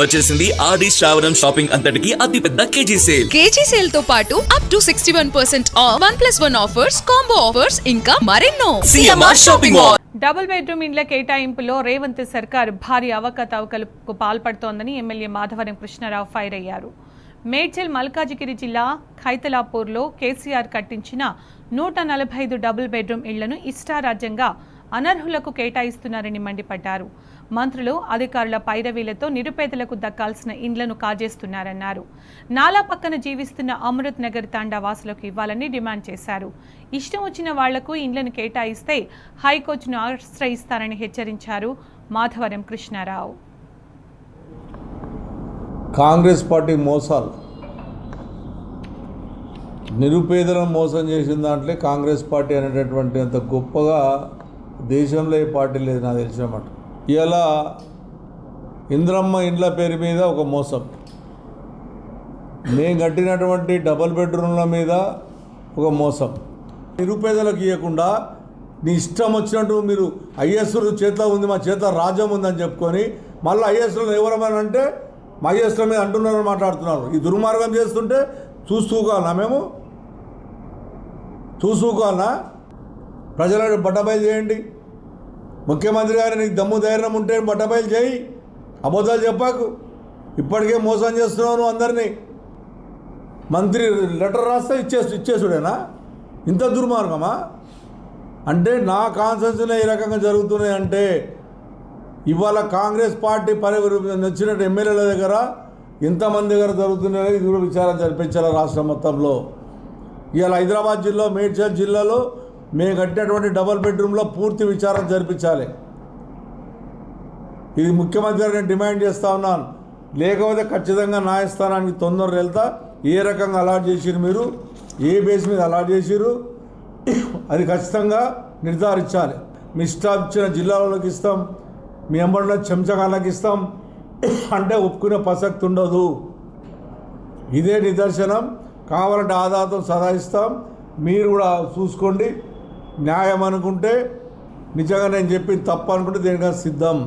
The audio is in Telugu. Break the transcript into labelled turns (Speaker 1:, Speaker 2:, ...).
Speaker 1: వచ్చేసింది ఆది శ్రావణం షాపింగ్ అంతటికి అతిపెద్ద కేజీ సేల్
Speaker 2: తో పాటు up to 61% of 1+1 offers, combo offers ఇంకా మరెన్నో.
Speaker 1: CMR shopping mall.
Speaker 3: Double bedroom ఇండ్ల కేటాయింపులో రేవంత్ సర్కార్ భారీ అవకతవకలకు పాల్పడుతోందని ఎమ్మెల్యే మాధవరం కృష్ణారావు ఫైర్ అయ్యారు. మేడ్చల్ మల్కాజిగిరి జిల్లా ఖైతలాపూర్లో కేసీఆర్ కట్టించిన 145 డబుల్ బెడ్రూమ్ ఇళ్లను ఇష్టారాజ్యంగా అనర్హులకు కేటాయిస్తున్నారని మండిపడ్డారు. మంత్రులు, అధికారుల పైరవీలతో నిరుపేదలకు దక్కాల్సిన ఇండ్లను కాజేస్తున్నారన్నారు. నాలా పక్కన జీవిస్తున్న అమృత్ నగర్ తాండా వాసులకు ఇవ్వాలని డిమాండ్ చేశారు. ఇష్టం వచ్చిన వాళ్లకు ఇండ్లను కేటాయిస్తే హైకోర్టును ఆశ్రయిస్తారని హెచ్చరించారు మాధవరం కృష్ణారావు.
Speaker 4: కాంగ్రెస్ పార్టీ మోసాలు, నిరుపేదలను మోసం చేసిన దాంట్లో కాంగ్రెస్ పార్టీ అనేటటువంటి అంత గొప్పగా దేశంలో ఏ పార్టీ లేదు నాకు తెలిసినమాట. ఇలా ఇంద్రమ్మ ఇండ్ల పేరు మీద ఒక మోసం, నేను కట్టినటువంటి డబుల్ బెడ్రూమ్ల మీద ఒక మోసం, నిరుపేదలకు ఇవ్వకుండా నీ ఇష్టం వచ్చినట్టు మీరు ఐఎస్లు చేతిలో ఉంది, మా చేతిలో రాజ్యం ఉందని చెప్పుకొని మళ్ళీ ఐఎస్లు ఎవరమని అంటే మా ఐఎస్ల మీద అంటున్నారని మాట్లాడుతున్నారు. ఈ దుర్మార్గం చేస్తుంటే చూసుకోవాలన్నా మేము? చూసుకోవాలన్నా? ప్రజలను బట్టబయలు చేయండి. ముఖ్యమంత్రి గారు నీకు దమ్ము ధైర్యం ఉంటే బట్టబయలు చేయి, అబద్ధాలు చెప్పాకు. ఇప్పటికే మోసం చేస్తున్నావు అందరినీ. మంత్రి లెటర్ రాస్తే ఇచ్చేసుడేనా? ఇంత దుర్మార్గమా? అంటే నా కాన్సెన్స్లో ఈ రకంగా జరుగుతున్నాయి అంటే ఇవాళ కాంగ్రెస్ పార్టీ నచ్చినట్టు ఎమ్మెల్యేల దగ్గర ఎంతమంది దగ్గర జరుగుతున్నాయో ఇది కూడా విచారణ జరిపించాలి రాష్ట్రం మొత్తంలో. ఇవాళ హైదరాబాద్ జిల్లా, మేడ్చల్ జిల్లాలో మేము కట్టినటువంటి డబుల్ బెడ్రూమ్లో పూర్తి విచారణ జరిపించాలి. ఇది ముఖ్యమంత్రి గారు నేను డిమాండ్ చేస్తూ ఉన్నాను. లేకపోతే ఖచ్చితంగా న్యాయస్థానానికి తొందరగా వెళ్తా. ఏ రకంగా అలాట్ చేసిరు, మీరు ఏ బేస్ మీద అలాట్ చేసిరు, అది ఖచ్చితంగా నిర్ధారించాలి. మీ ఇష్టం ఇచ్చిన జిల్లాలకు ఇస్తాం, మీ ఎంబడిలో చెంచగాళ్ళకి ఇస్తాం అంటే ఒప్పుకునే ప్రసక్తి ఉండదు. ఇదే నిదర్శనం. కావాలంటే ఆధారం సదాయిస్తాం, మీరు కూడా చూసుకోండి. న్యాయం అనుకుంటే, నిజంగా నేను చెప్పింది తప్పు అనుకుంటే దేనికైనా సిద్ధం.